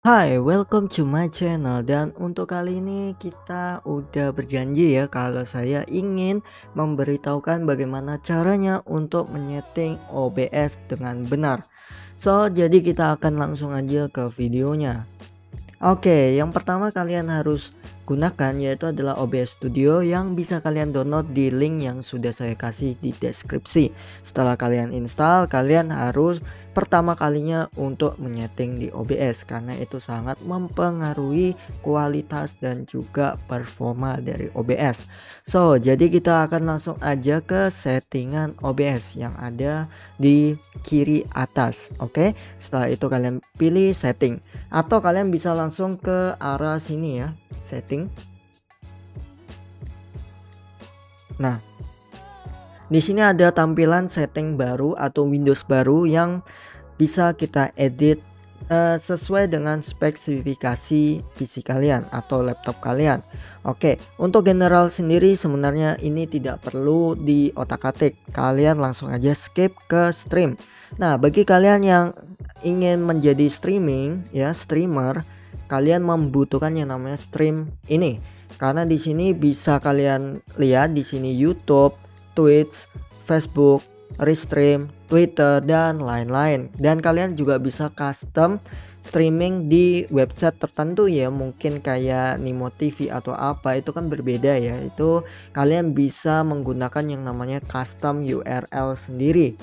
Hai, welcome to my channel. Dan untuk kali ini kita udah berjanji ya kalau saya ingin memberitahukan bagaimana caranya untuk menyeting OBS dengan benar. Jadi kita akan langsung aja ke videonya. Oke, yang pertama kalian harus gunakan yaitu adalah OBS Studio yang bisa kalian download di link yang sudah saya kasih di deskripsi. Setelah kalian install, kalian harus pertama kalinya untuk menyeting di OBS karena itu sangat mempengaruhi kualitas dan juga performa dari OBS. Jadi kita akan langsung aja ke settingan OBS yang ada di kiri atas. Oke, setelah itu kalian pilih setting. Atau kalian bisa langsung ke arah sini ya, setting. Nah, di sini ada tampilan setting baru atau Windows baru yang bisa kita edit sesuai dengan spesifikasi PC kalian atau laptop kalian. Oke, untuk general sendiri sebenarnya ini tidak perlu di otak-atik. Kalian langsung aja skip ke stream. Nah, bagi kalian yang ingin menjadi streamer, kalian membutuhkan yang namanya stream ini. Karena di sini bisa kalian lihat di sini YouTube, Twitch, Facebook, Restream, Twitter dan lain-lain. Dan kalian juga bisa custom streaming di website tertentu ya, mungkin kayak Nimo TV atau apa, itu kan berbeda ya. Itu kalian bisa menggunakan yang namanya custom URL sendiri.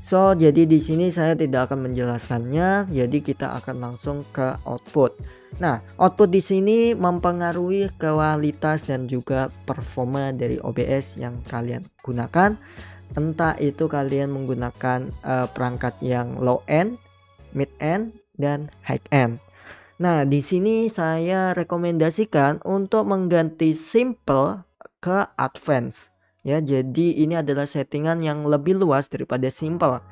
Jadi di sini saya tidak akan menjelaskannya, jadi kita akan langsung ke output. Nah, output di sini mempengaruhi kualitas dan juga performa dari OBS yang kalian gunakan. Entah itu kalian menggunakan perangkat yang low end, mid end, dan high end. Nah, di sini saya rekomendasikan untuk mengganti simple ke advance. Ya, jadi ini adalah settingan yang lebih luas daripada simple.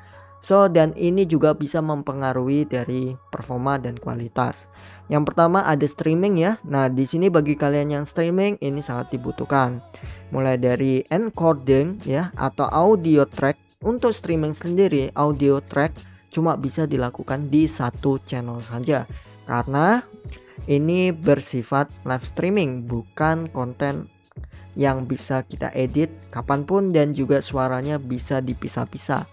Dan ini juga bisa mempengaruhi dari performa dan kualitas. Yang pertama ada streaming ya. Nah, di sini bagi kalian yang streaming ini sangat dibutuhkan. Mulai dari encoding ya atau audio track. Untuk streaming sendiri, audio track cuma bisa dilakukan di satu channel saja. Karena ini bersifat live streaming, bukan konten yang bisa kita edit kapanpun dan juga suaranya bisa dipisah-pisah.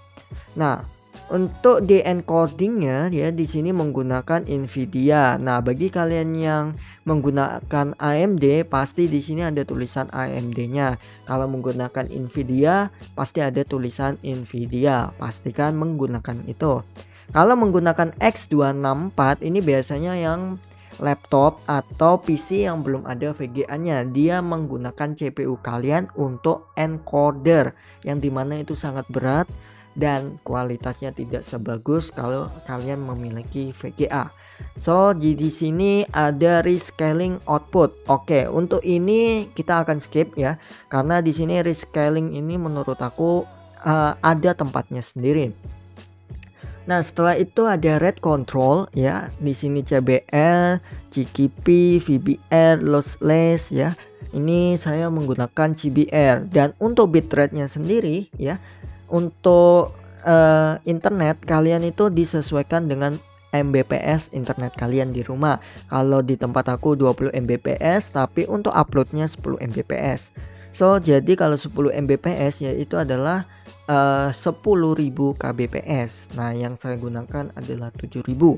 Nah, untuk di encodingnya ya di sini menggunakan Nvidia. Nah, bagi kalian yang menggunakan AMD pasti di sini ada tulisan AMD-nya. Kalau menggunakan Nvidia pasti ada tulisan Nvidia. Pastikan menggunakan itu. Kalau menggunakan X264 ini biasanya yang laptop atau PC yang belum ada VGA-nya, dia menggunakan CPU kalian untuk encoder yang dimana itu sangat berat dan kualitasnya tidak sebagus kalau kalian memiliki VGA. Di sini ada rescaling output. Oke, untuk ini kita akan skip ya, karena di sini rescaling ini menurut aku ada tempatnya sendiri. Nah, setelah itu ada rate control ya. Di sini CBR, CKP, VBR, lossless ya. Ini saya menggunakan CBR dan untuk bitrate-nya sendiri ya. Untuk internet kalian itu disesuaikan dengan Mbps internet kalian di rumah. Kalau di tempat aku 20 Mbps, tapi untuk uploadnya 10 Mbps. Jadi kalau 10 Mbps ya itu adalah 10.000 kbps. Nah, yang saya gunakan adalah 7.000.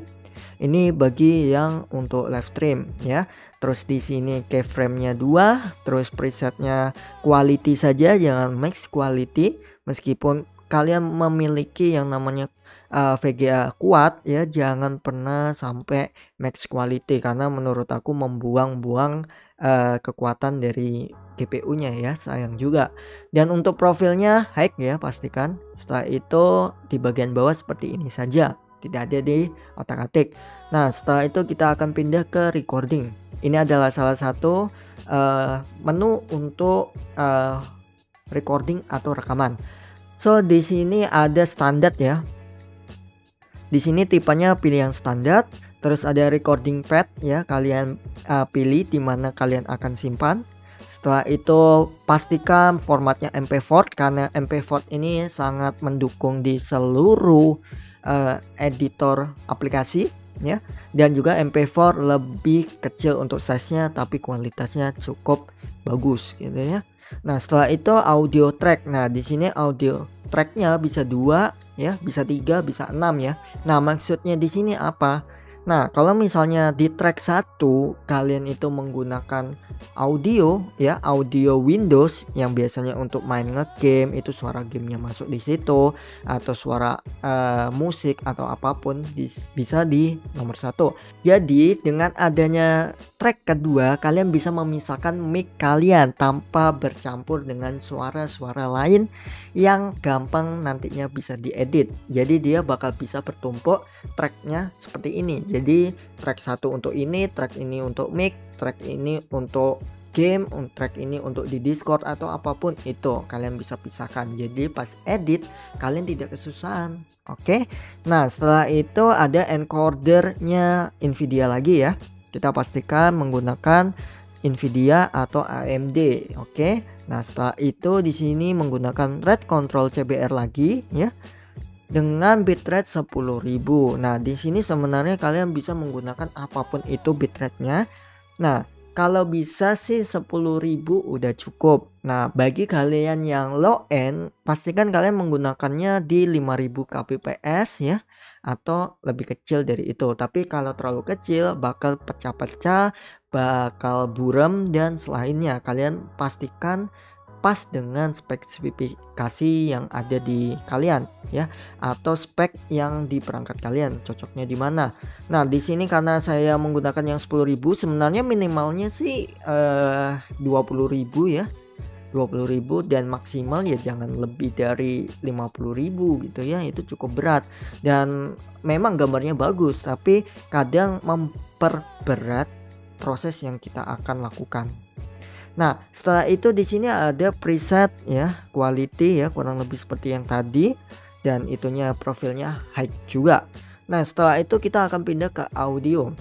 Ini bagi yang untuk live stream ya. Terus di sini keyframe-nya 2, terus presetnya quality saja, jangan max quality. Meskipun kalian memiliki yang namanya VGA kuat ya, jangan pernah sampai max quality karena menurut aku membuang-buang kekuatan dari GPU-nya ya, sayang juga. Dan untuk profilnya high ya, pastikan. Setelah itu di bagian bawah seperti ini saja, tidak ada di otak-atik. Nah, setelah itu kita akan pindah ke recording. Ini adalah salah satu menu untuk recording atau rekaman. Di sini ada standar ya. Di sini tipenya pilih yang standar. Terus ada recording pad ya, kalian pilih di mana kalian akan simpan. Setelah itu pastikan formatnya MP4 karena MP4 ini sangat mendukung di seluruh editor aplikasi ya. Dan juga MP4 lebih kecil untuk size-nya tapi kualitasnya cukup bagus gitu ya. Nah, setelah itu audio track. Nah, di sini audio tracknya bisa 2 ya, bisa 3, bisa 6 ya. Nah, maksudnya di sini apa? Nah, kalau misalnya di track 1 kalian itu menggunakan audio ya, audio Windows yang biasanya untuk main ngegame itu suara gamenya masuk di situ, atau suara musik atau apapun bisa di nomor 1. Jadi dengan adanya track kedua kalian bisa memisahkan mic kalian tanpa bercampur dengan suara-suara lain yang gampang nantinya bisa diedit. Jadi dia bakal bisa bertumpuk tracknya seperti ini. Jadi track 1 untuk ini, track ini untuk mic, track ini untuk game, track ini untuk di Discord atau apapun itu kalian bisa pisahkan. Jadi pas edit kalian tidak kesusahan. Oke. Nah, setelah itu ada encodernya Nvidia lagi ya. Kita pastikan menggunakan Nvidia atau AMD. Oke. Nah, setelah itu di sini menggunakan Red Control CBR lagi ya. Dengan bitrate 10.000. Nah, di sini sebenarnya kalian bisa menggunakan apapun itu bitrate-nya. Nah, kalau bisa sih 10.000 udah cukup. Nah, bagi kalian yang low end, pastikan kalian menggunakannya di 5000 kbps ya, atau lebih kecil dari itu. Tapi kalau terlalu kecil bakal pecah-pecah, bakal buram dan selainnya. Kalian pastikan pas dengan spesifikasi yang ada di kalian ya, atau spek yang di perangkat kalian cocoknya di mana. Nah, di sini karena saya menggunakan yang 10.000 sebenarnya minimalnya sih 20.000 ya. 20.000 dan maksimal ya jangan lebih dari 50.000 gitu ya, itu cukup berat dan memang gambarnya bagus tapi kadang memperberat proses yang kita akan lakukan. Nah, setelah itu di sini ada preset ya, quality ya, kurang lebih seperti yang tadi, dan itunya profilnya height juga. Nah, setelah itu kita akan pindah ke audio.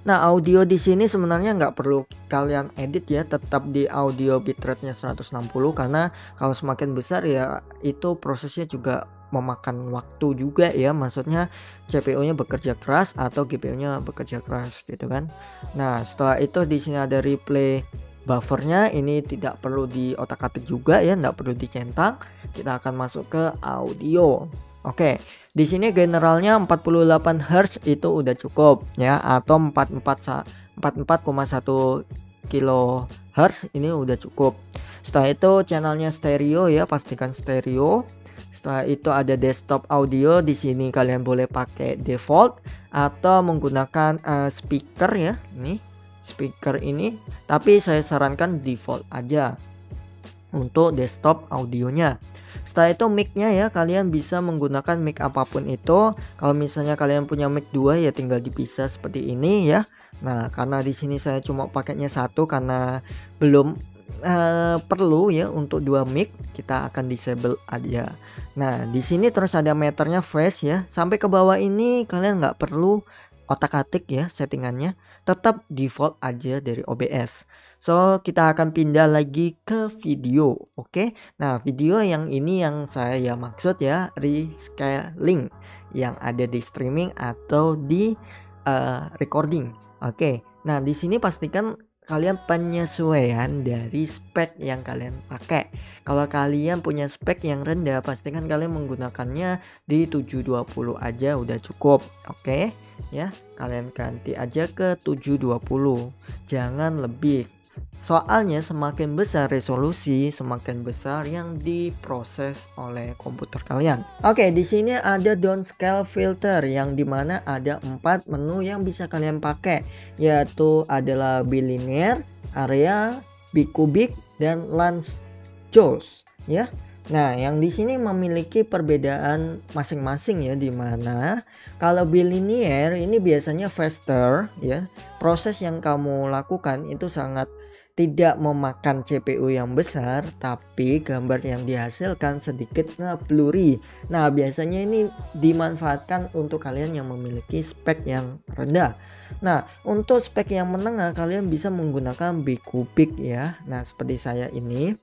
Nah, audio di sini sebenarnya nggak perlu kalian edit ya, tetap di audio bitrate-nya 160 karena kalau semakin besar ya itu prosesnya juga memakan waktu juga ya, maksudnya CPU-nya bekerja keras atau GPU-nya bekerja keras gitu kan. Nah, setelah itu di sini ada replay buffernya, ini tidak perlu di otak-atik juga ya, nggak perlu dicentang. Kita akan masuk ke audio. Oke, di sini generalnya 48 Hz itu udah cukup ya, atau 44,1 kHz ini udah cukup. Setelah itu channelnya stereo ya, pastikan stereo. Setelah itu ada desktop audio, di sini kalian boleh pakai default atau menggunakan speaker ya, ini speaker ini, tapi saya sarankan default aja untuk desktop audionya. Setelah itu mic-nya ya, kalian bisa menggunakan mic apapun itu. Kalau misalnya kalian punya mic 2 ya tinggal dipisah seperti ini ya. Nah, karena di sini saya cuma pakainya satu karena belum perlu ya untuk 2 mic, kita akan disable aja. Nah, di sini terus ada meternya phase ya. Sampai ke bawah ini kalian nggak perlu otak-atik ya settingannya, tetap default aja dari OBS. So, kita akan pindah lagi ke video. Oke. Nah, video yang ini yang saya maksud ya, rescaling yang ada di streaming atau di recording. Oke. Nah, di sini pastikan kalian penyesuaian dari spek yang kalian pakai. Kalau kalian punya spek yang rendah, pastikan kalian menggunakannya di 720 aja udah cukup. Oke ya, kalian ganti aja ke 720, jangan lebih. Soalnya semakin besar resolusi, semakin besar yang diproses oleh komputer kalian. Oke, di sini ada downscale filter yang dimana ada 4 menu yang bisa kalian pakai, yaitu adalah bilinear, area, bicubic, dan lens jaws ya. Nah, yang di sini memiliki perbedaan masing-masing ya, dimana kalau bilinear ini biasanya faster ya. Proses yang kamu lakukan itu sangat tidak memakan CPU yang besar, tapi gambar yang dihasilkan sedikit blurry. Nah, biasanya ini dimanfaatkan untuk kalian yang memiliki spek yang rendah. Nah, untuk spek yang menengah kalian bisa menggunakan bicubic ya. Nah, seperti saya ini.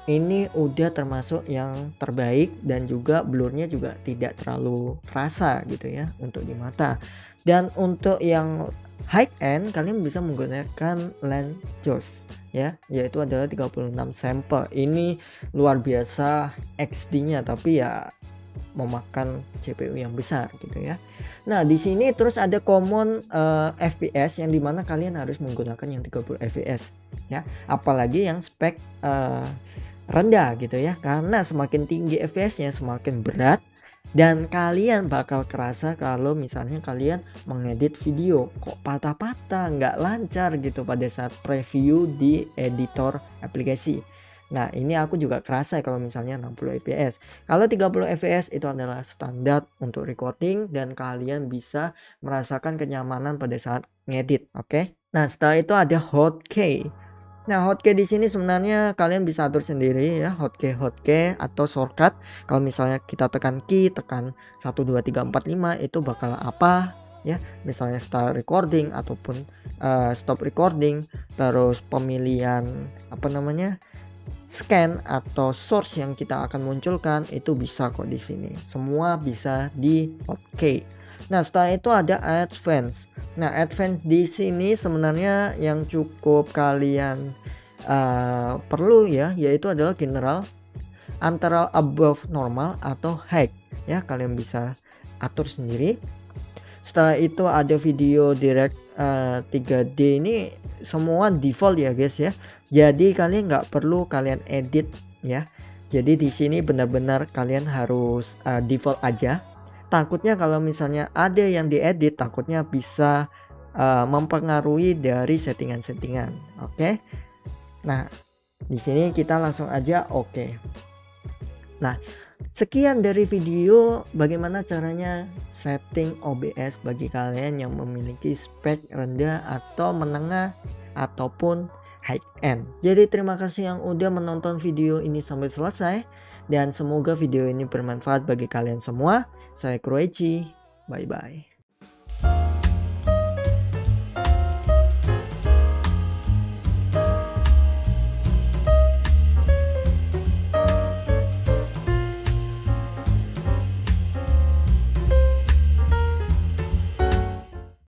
ini udah termasuk yang terbaik dan juga blurnya juga tidak terlalu terasa gitu ya untuk di mata. Dan untuk yang high end kalian bisa menggunakan lens JOS ya, yaitu adalah 36 sampel. Ini luar biasa XD-nya, tapi ya memakan CPU yang besar gitu ya. Nah, di sini terus ada common FPS yang dimana kalian harus menggunakan yang 30 fps ya, apalagi yang spek rendah gitu ya, karena semakin tinggi FPS-nya semakin berat dan kalian bakal kerasa kalau misalnya kalian mengedit video kok patah-patah, nggak lancar gitu pada saat preview di editor aplikasi. Nah, ini aku juga kerasa kalau misalnya 60 fps. Kalau 30 fps itu adalah standar untuk recording dan kalian bisa merasakan kenyamanan pada saat ngedit, oke? Nah, setelah itu ada hotkey. Nah, hotkey di sini sebenarnya kalian bisa atur sendiri ya, hotkey atau shortcut. Kalau misalnya kita tekan key, tekan 1 2 3 4 5 itu bakal apa ya? Misalnya start recording ataupun stop recording, terus pemilihan apa namanya? Scan atau source yang kita akan munculkan itu bisa kok di sini. Semua bisa di hotkey. Nah, setelah itu ada advance. Nah, advance di sini sebenarnya yang cukup kalian perlu ya, yaitu adalah general, antara above normal atau high ya, kalian bisa atur sendiri. Setelah itu ada video direct 3D, ini semua default ya guys ya. Jadi kalian nggak perlu kalian edit ya. Jadi di sini benar-benar kalian harus default aja. Takutnya kalau misalnya ada yang diedit, takutnya bisa mempengaruhi dari settingan-settingan. Oke. Nah, di sini kita langsung aja oke. Nah, sekian dari video bagaimana caranya setting OBS bagi kalian yang memiliki spek rendah atau menengah ataupun high end. Jadi terima kasih yang udah menonton video ini sampai selesai dan semoga video ini bermanfaat bagi kalian semua. Saya Kuroichi, bye bye.